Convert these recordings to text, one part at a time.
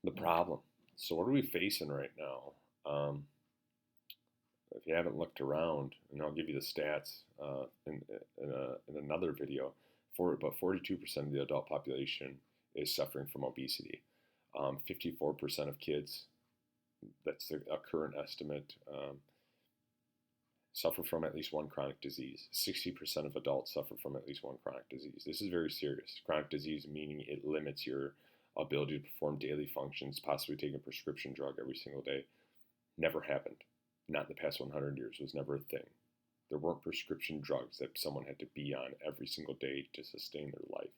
the problem. So what are we facing right now? If you haven't looked around, and I'll give you the stats in another video, about 42% of the adult population is suffering from obesity. 54% of kids, that's a current estimate, suffer from at least one chronic disease. 60% of adults suffer from at least one chronic disease. This is very serious. Chronic disease meaning it limits your ability to perform daily functions, possibly taking a prescription drug every single day. Never happened. Not in the past 100 years. It was never a thing. There weren't prescription drugs that someone had to be on every single day to sustain their life.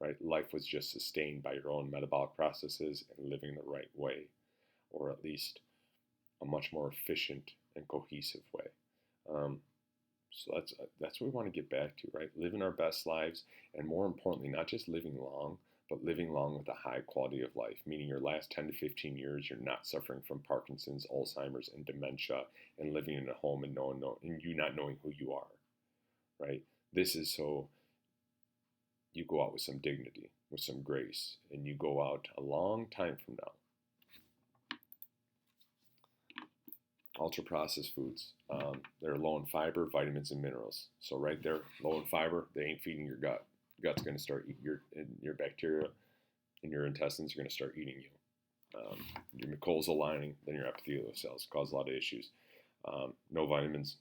Right? Life was just sustained by your own metabolic processes and living the right way, or at least a much more efficient and cohesive way. So that's what we want to get back to, right? Living our best lives, and more importantly, not just living long, but living long with a high quality of life, meaning your last 10 to 15 years, you're not suffering from Parkinson's, Alzheimer's, and dementia, and living in a home and and you not knowing who you are, right? This is so you go out with some dignity, with some grace, and you go out a long time from now. Ultra-processed foods. They're low in fiber, vitamins, and minerals. So right there, low in fiber, they ain't feeding your gut. Your gut's going to start eating your bacteria in your intestines are going to start eating you. Your mucosal lining, then your epithelial cells cause a lot of issues. No vitamins,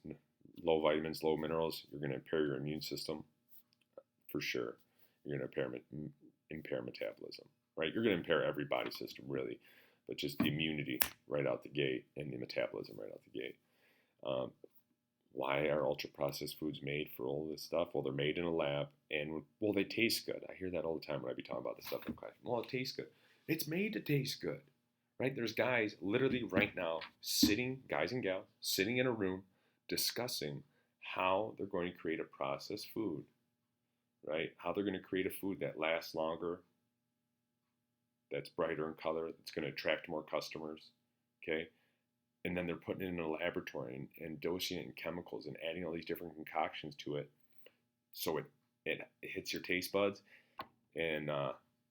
low vitamins, low minerals. You're going to impair your immune system for sure. You're going to impair metabolism, right? You're going to impair every body system really, but just the immunity right out the gate and the metabolism right out the gate. Why are ultra-processed foods made for all this stuff? Well, they're made in a lab, and well, they taste good. I hear that all the time when I be talking about this stuff in class. Well, it tastes good. It's made to taste good, right? There's guys literally right now guys and gals, sitting in a room discussing how they're going to create a processed food, right? How they're going to create a food that lasts longer, that's brighter in color, that's going to attract more customers, okay? And then they're putting it in a laboratory and dosing it in chemicals and adding all these different concoctions to it, so it hits your taste buds and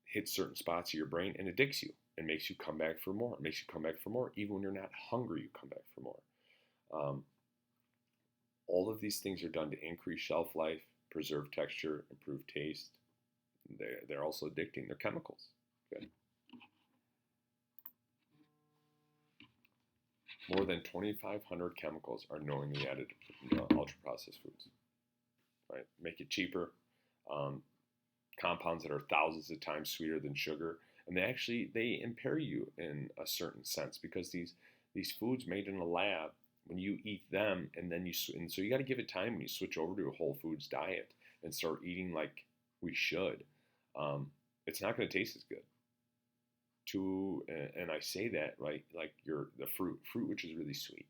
hits certain spots of your brain and addicts you and makes you come back for more. It makes you come back for more. Even when you're not hungry, you come back for more. All of these things are done to increase shelf life, preserve texture, improve taste. They're also addicting. They're chemicals. Okay? More than 2,500 chemicals are knowingly added to ultra-processed foods. Right? Make it cheaper. Compounds that are thousands of times sweeter than sugar, and they impair you in a certain sense because these foods made in a lab, when you eat them, and so you got to give it time when you switch over to a whole foods diet and start eating like we should. It's not going to taste as good. And I say that right, like the fruit which is really sweet.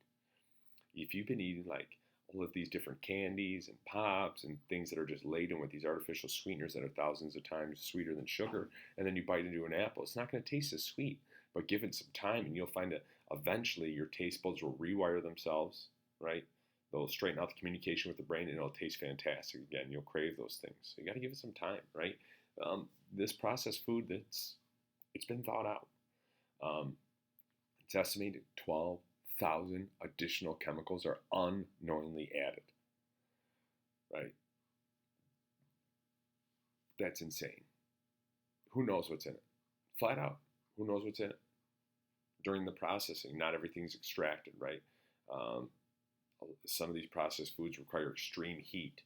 If you've been eating like all of these different candies and pops and things that are just laden with these artificial sweeteners that are thousands of times sweeter than sugar, and then you bite into an apple, it's not going to taste as sweet. But give it some time, and you'll find that eventually your taste buds will rewire themselves, right? They'll straighten out the communication with the brain, and it'll taste fantastic again. You'll crave those things. So you got to give it some time, right? This processed food, it's been thought out. It's estimated 12,000 additional chemicals are unknowingly added, right? That's insane. Who knows what's in it? Flat out, who knows what's in it? During the processing, not everything's extracted, right? Some of these processed foods require extreme heat,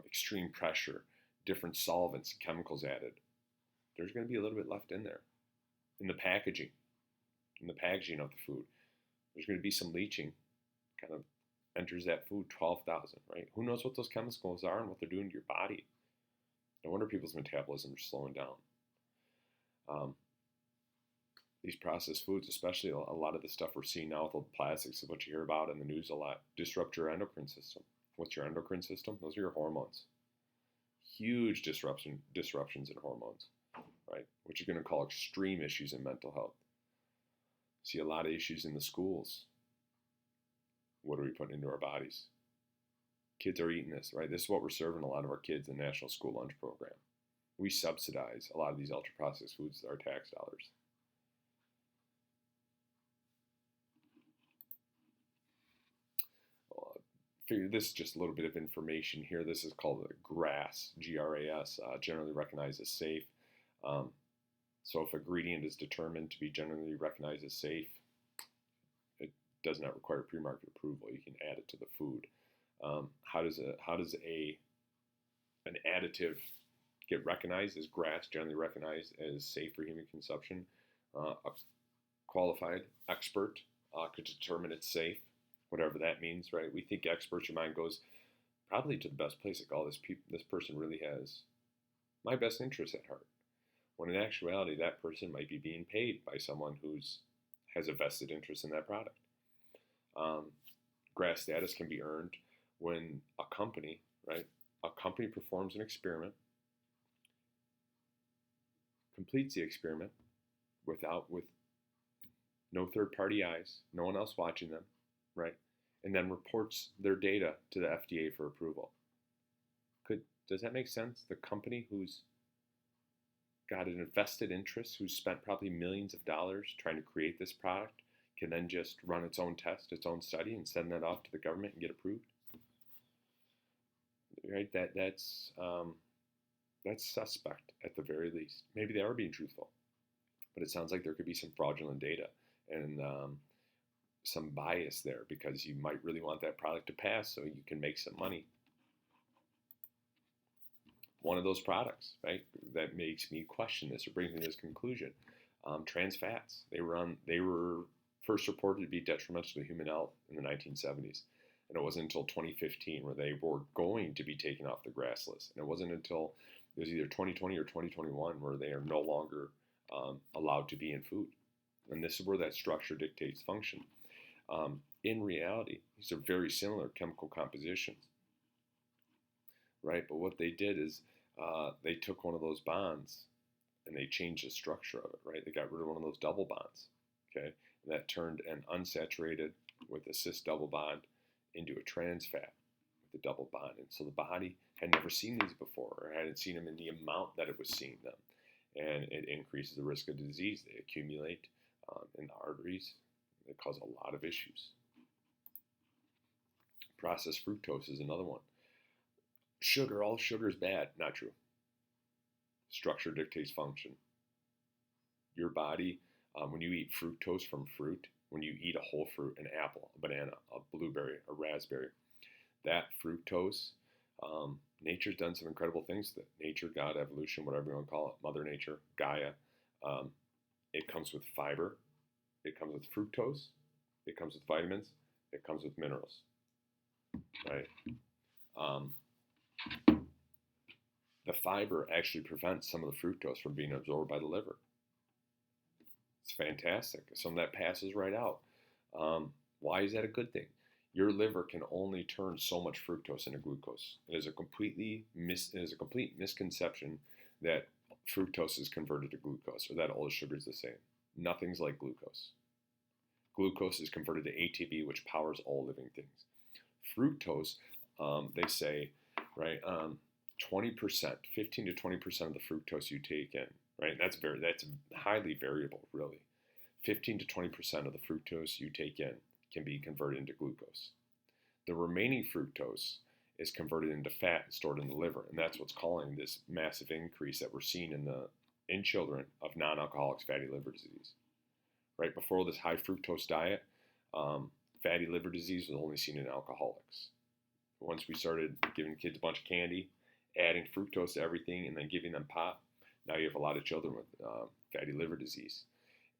extreme pressure, different solvents, chemicals added. There's going to be a little bit left in there. In the packaging of the food, there's going to be some leaching, kind of enters that food. 12,000, right? Who knows what those chemicals are and what they're doing to your body? No wonder people's metabolism is slowing down. These processed foods, especially a lot of the stuff we're seeing now with the plastics, is what you hear about in the news a lot, disrupt your endocrine system. What's your endocrine system? Those are your hormones. Huge disruptions in hormones, right? Which you're going to call extreme issues in mental health. See a lot of issues in the schools. What are we putting into our bodies? Kids are eating this, right? This is what we're serving a lot of our kids in the National School Lunch Program. We subsidize a lot of these ultra-processed foods with our tax dollars. this is just a little bit of information here. This is called a GRAS, G-R-A-S, generally recognized as safe. So if a ingredient is determined to be generally recognized as safe, it does not require pre-market approval. You can add it to the food. How does an additive get recognized as GRAS, generally recognized as safe for human consumption? A qualified expert could determine it's safe, whatever that means, right? We think experts, your mind goes probably to the best place. Like, oh, this person really has my best interest at heart. When in actuality, that person might be being paid by someone who's has a vested interest in that product. GRAS status can be earned when a company, right? A company performs an experiment, completes the experiment with no third-party eyes, no one else watching them, right? And then reports their data to the FDA for approval. Does that make sense? The company who's got an invested interest, who's spent probably millions of dollars trying to create this product, can then just run its own test, its own study, and send that off to the government and get approved. Right? That's suspect at the very least. Maybe they are being truthful, but it sounds like there could be some fraudulent data and some bias there, because you might really want that product to pass so you can make some money. One of those products, right, that makes me question this or brings me to this conclusion, trans fats. They were first reported to be detrimental to human health in the 1970s. And it wasn't until 2015 where they were going to be taken off the GRAS list. And it wasn't until it was either 2020 or 2021 where they are no longer allowed to be in food. And this is where that structure dictates function. In reality, these are very similar chemical compositions, right? But what they did is they took one of those bonds and they changed the structure of it, right? They got rid of one of those double bonds, okay? And that turned an unsaturated with a cis double bond into a trans fat with a double bond. And so the body had never seen these before, or hadn't seen them in the amount that it was seeing them. And it increases the risk of disease. They accumulate in the arteries. They cause a lot of issues. Processed fructose is another one. Sugar, all sugar is bad. Not true. Structure dictates function. Your body, when you eat fructose from fruit, when you eat a whole fruit, an apple, a banana, a blueberry, a raspberry, that fructose, nature's done some incredible things to it. Nature, God, evolution, whatever you want to call it, Mother Nature, Gaia. It comes with fiber. It comes with fructose. It comes with vitamins. It comes with minerals, right? The fiber actually prevents some of the fructose from being absorbed by the liver. It's fantastic. Some of that passes right out. Why is that a good thing? Your liver can only turn so much fructose into glucose. It is a complete misconception that fructose is converted to glucose, or that all the sugar is the same. Nothing's like glucose. Glucose is converted to ATP, which powers all living things. Fructose, they say, right, 20%, 15 to 20% of the fructose you take in, right? That's highly variable, really. 15 to 20% of the fructose you take in can be converted into glucose. The remaining fructose is converted into fat and stored in the liver, and that's what's causing this massive increase that we're seeing in children of non-alcoholic fatty liver disease. Right before this high fructose diet, fatty liver disease was only seen in alcoholics. Once we started giving kids a bunch of candy, adding fructose to everything, and then giving them pop, now you have a lot of children with fatty liver disease.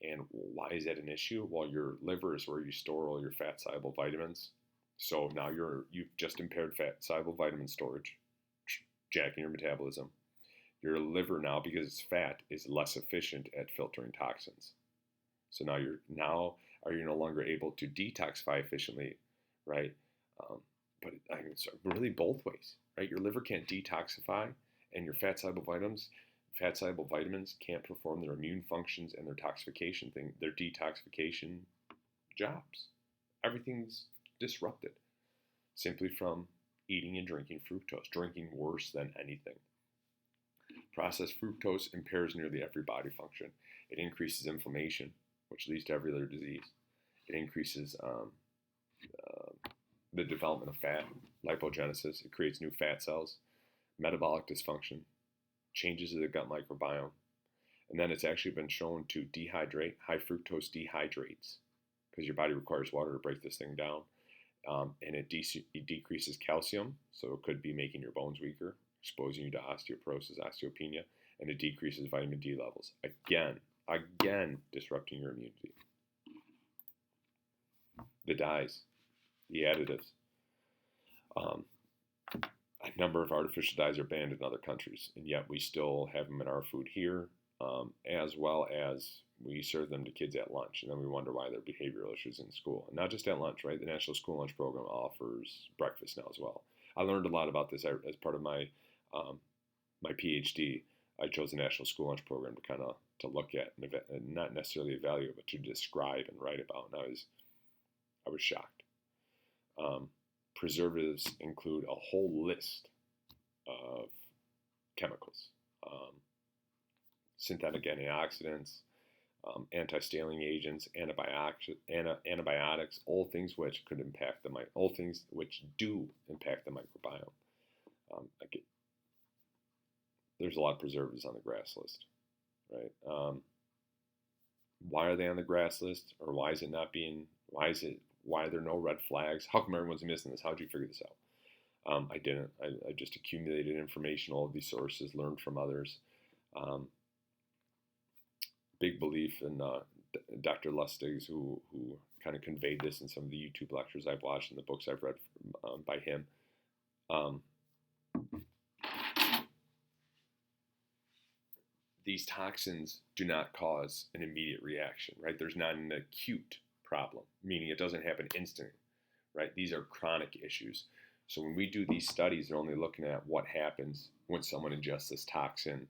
And why is that an issue? Well, your liver is where you store all your fat-soluble vitamins. So now you've just impaired fat-soluble vitamin storage, jacking your metabolism. Your liver now, because it's fat, is less efficient at filtering toxins. So now you're no longer able to detoxify efficiently, right? But it's really both ways, right? Your liver can't detoxify, and your fat-soluble vitamins can't perform their immune functions and their detoxification jobs. Everything's disrupted simply from eating and drinking fructose, drinking worse than anything. Processed fructose impairs nearly every body function. It increases inflammation, which leads to every other disease. It increases the development of fat, lipogenesis. It creates new fat cells, metabolic dysfunction, changes in the gut microbiome. And then it's actually been shown to dehydrate, high fructose dehydrates, because your body requires water to break this thing down. And it decreases calcium, so it could be making your bones weaker, exposing you to osteoporosis, osteopenia, and it decreases vitamin D levels. Again, disrupting your immunity. The dyes, the additives. A number of artificial dyes are banned in other countries, and yet we still have them in our food here, as well as we serve them to kids at lunch, and then we wonder why there are behavioral issues in school. And not just at lunch, right? The National School Lunch Program offers breakfast now as well. I learned a lot about this as part of my my Ph.D. I chose the National School Lunch Program to kind of to look at and not necessarily evaluate, but to describe and write about. And I was shocked. Preservatives include a whole list of chemicals, synthetic antioxidants, anti-staling agents, antibiotics, all things which could impact all things which do impact the microbiome. There's a lot of preservatives on the GRAS list, right? Why are they on the GRAS list, or why is it not being? Why are there no red flags? How come everyone's missing this? How did you figure this out? I didn't. I just accumulated information, all of these sources, learned from others. Big belief in Dr. Lustig, who kind of conveyed this in some of the YouTube lectures I've watched and the books I've read by him. These toxins do not cause an immediate reaction, right? There's not an acute problem, meaning it doesn't happen instantly, right? These are chronic issues. So when we do these studies, they're only looking at what happens when someone ingests this toxin,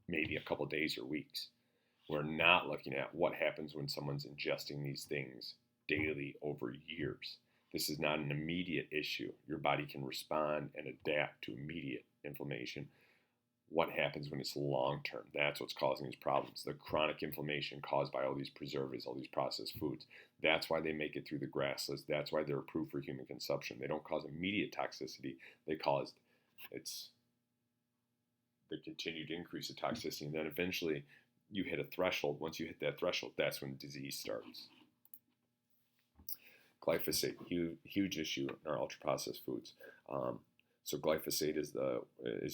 maybe a couple days or weeks. We're not looking at what happens when someone's ingesting these things daily over years. This is not an immediate issue. Your body can respond and adapt to immediate inflammation. What happens when it's long-term? That's what's causing these problems. The chronic inflammation caused by all these preservatives, all these processed foods. That's why they make it through the GRAS list. That's why they're approved for human consumption. They don't cause immediate toxicity. They continue to increase the toxicity, and then eventually you hit a threshold. Once you hit that threshold, that's when disease starts. Glyphosate, huge issue in our ultra-processed foods. So glyphosate is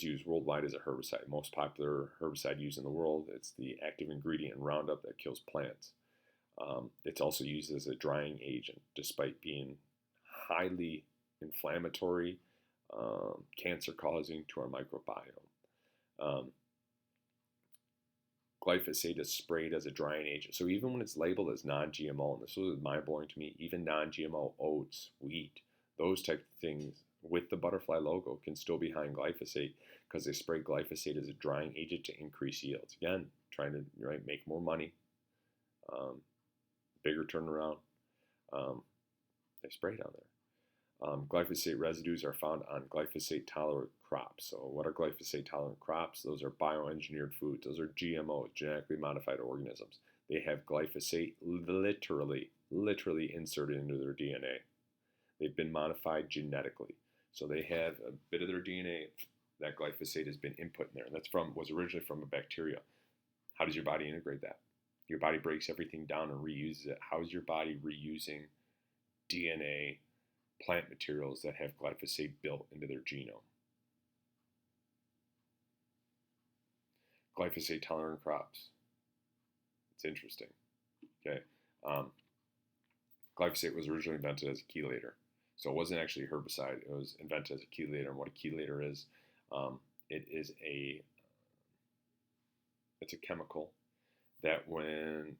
used worldwide as a herbicide. Most popular herbicide used in the world. It's the active ingredient in Roundup that kills plants. It's also used as a drying agent, despite being highly inflammatory, cancer-causing to our microbiome. Glyphosate is sprayed as a drying agent. So even when it's labeled as non-GMO, and this was mind-blowing to me, even non-GMO oats, wheat, those type of things with the butterfly logo can still be behind glyphosate because they spray glyphosate as a drying agent to increase yields. Again, trying to make more money, bigger turnaround. They spray it on there. Glyphosate residues are found on glyphosate-tolerant crops. So what are glyphosate-tolerant crops? Those are bioengineered foods. Those are GMOs, genetically modified organisms. They have glyphosate literally inserted into their DNA. They've been modified genetically. So they have a bit of their DNA, that glyphosate has been input in there. And that's was originally from a bacteria. How does your body integrate that? Your body breaks everything down and reuses it. How is your body reusing DNA, plant materials that have glyphosate built into their genome? Glyphosate tolerant crops. It's interesting. Okay. Glyphosate was originally invented as a chelator. So it wasn't actually a herbicide. It was invented as a chelator. And what a chelator is, it's a chemical that when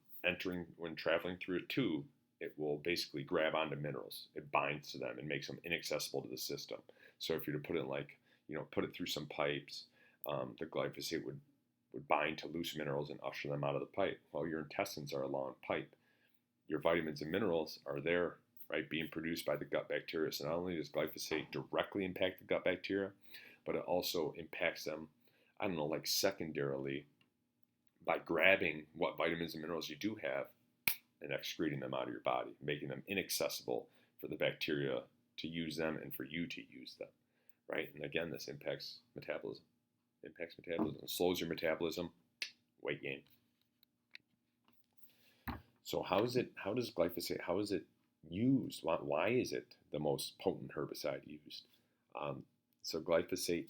traveling through a tube, it will basically grab onto minerals. It binds to them and makes them inaccessible to the system. So if you were to put it put it through some pipes, the glyphosate would bind to loose minerals and usher them out of the pipe. Well, your intestines are a long pipe. Your vitamins and minerals are there, right, being produced by the gut bacteria. So not only does glyphosate directly impact the gut bacteria, but it also impacts them, secondarily by grabbing what vitamins and minerals you do have and excreting them out of your body, making them inaccessible for the bacteria to use them and for you to use them, right? And again, this impacts metabolism. It slows your metabolism, weight gain. So how does glyphosate, how is it used? Why is it the most potent herbicide used? So glyphosate,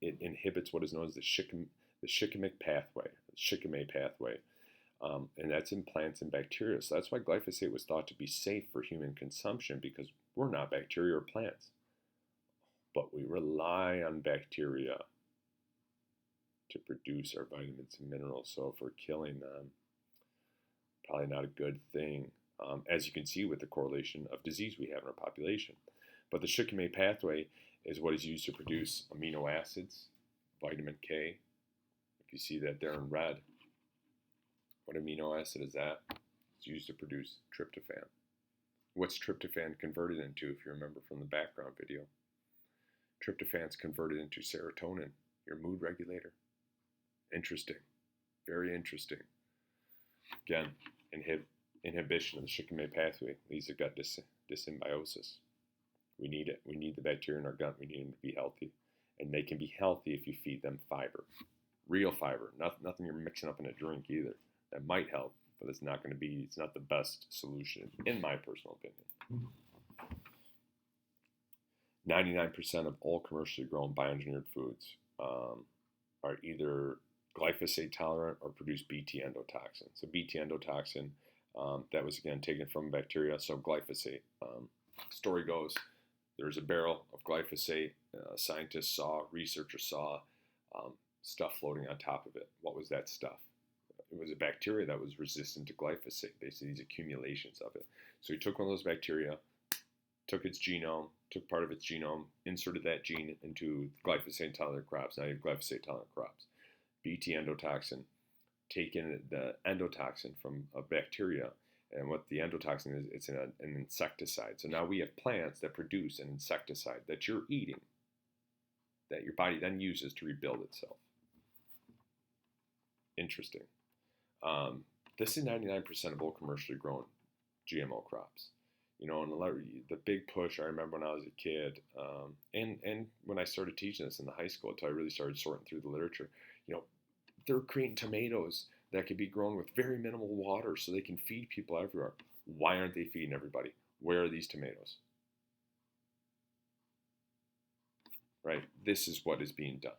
it inhibits what is known as the shikimic pathway, and that's in plants and bacteria. So that's why glyphosate was thought to be safe for human consumption, because we're not bacteria or plants. But we rely on bacteria to produce our vitamins and minerals. So if we're killing them, probably not a good thing, as you can see with the correlation of disease we have in our population. But the shikimic pathway is what is used to produce amino acids, vitamin K. If you see that there in red, what amino acid is that? It's used to produce tryptophan. What's tryptophan converted into, if you remember from the background video? Tryptophan's converted into serotonin, your mood regulator. Interesting. Very interesting. Again, inhibition of the shikimic pathway leads to gut dyssymbiosis. We need it. We need the bacteria in our gut. We need them to be healthy. And they can be healthy if you feed them fiber. Real fiber. Nothing you're mixing up in a drink either. That might help, but it's not the best solution, in my personal opinion. 99% of all commercially grown bioengineered foods are either glyphosate tolerant or produce Bt endotoxin. So Bt endotoxin, that was again taken from bacteria. So glyphosate. Story goes, there's a barrel of glyphosate. Researchers saw stuff floating on top of it. What was that stuff? It was a bacteria that was resistant to glyphosate, basically these accumulations of it. So he took one of those bacteria, took part of its genome, inserted that gene into glyphosate tolerant crops. Now you have glyphosate tolerant crops. Bt endotoxin, taken the endotoxin from a bacteria, and what the endotoxin is, it's an insecticide. So now we have plants that produce an insecticide that you're eating, that your body then uses to rebuild itself. Interesting. This is 99% of all commercially grown GMO crops. You know, and the big push I remember when I was a kid, and when I started teaching this in the high school until I really started sorting through the literature, you know, they're creating tomatoes that could be grown with very minimal water so they can feed people everywhere. Why aren't they feeding everybody? Where are these tomatoes? Right? This is what is being done.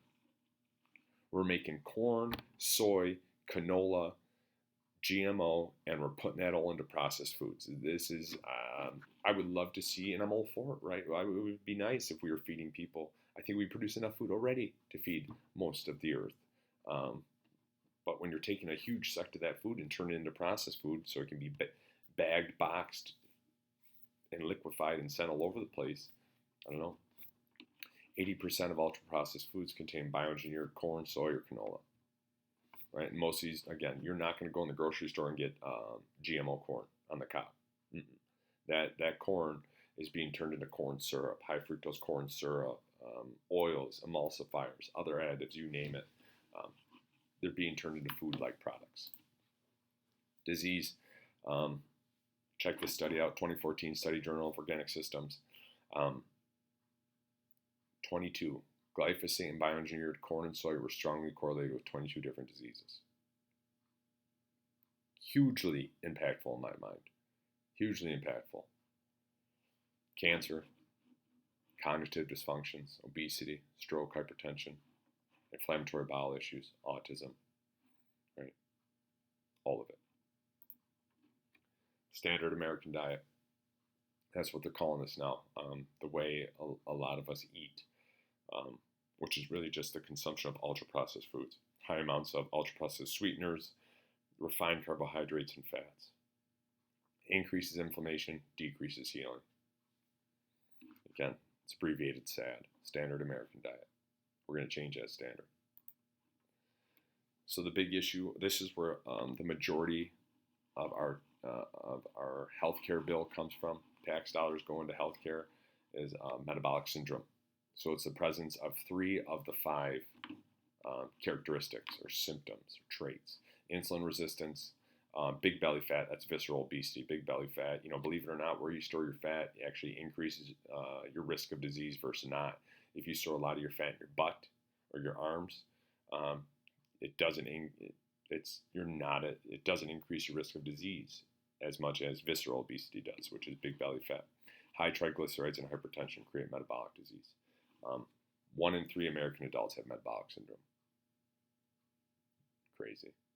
We're making corn, soy, canola, GMO, and we're putting that all into processed foods. This is, I would love to see, and I'm all for it, right? It would be nice if we were feeding people. I think we produce enough food already to feed most of the earth. But when you're taking a huge sector of that food and turning it into processed food so it can be bagged, boxed, and liquefied and sent all over the place, I don't know. 80% of ultra-processed foods contain bioengineered corn, soy, or canola. Right? And most of these, again, you're not going to go in the grocery store and get GMO corn on the cob. That corn is being turned into corn syrup, high fructose corn syrup, oils, emulsifiers, other additives, you name it. They're being turned into food-like products. Disease. Check this study out, 2014 Study Journal of Organic Systems. 22. Glyphosate and bioengineered corn and soy were strongly correlated with 22 different diseases. Hugely impactful in my mind. Hugely impactful. Cancer, cognitive dysfunctions, obesity, stroke, hypertension, inflammatory bowel issues, autism, right? All of it. Standard American diet. That's what they're calling this now. The way a lot of us eat. Which is really just the consumption of ultra-processed foods. High amounts of ultra-processed sweeteners, refined carbohydrates, and fats. Increases inflammation, decreases healing. Again, it's abbreviated SAD, Standard American Diet. We're going to change that standard. So the big issue, this is where the majority of our healthcare bill comes from. Tax dollars going to healthcare is metabolic syndrome. So it's the presence of 3 of the 5 characteristics or symptoms or traits. Insulin resistance, Big belly fat, that's visceral obesity. Big belly fat, believe it or not, where you store your fat actually increases your risk of disease versus not. If you store a lot of your fat in your butt or your arms, um, it doesn't it doesn't increase your risk of disease as much as visceral obesity does, which is big belly fat. High triglycerides and hypertension create metabolic disease. 1 in 3 American adults have metabolic syndrome. Crazy.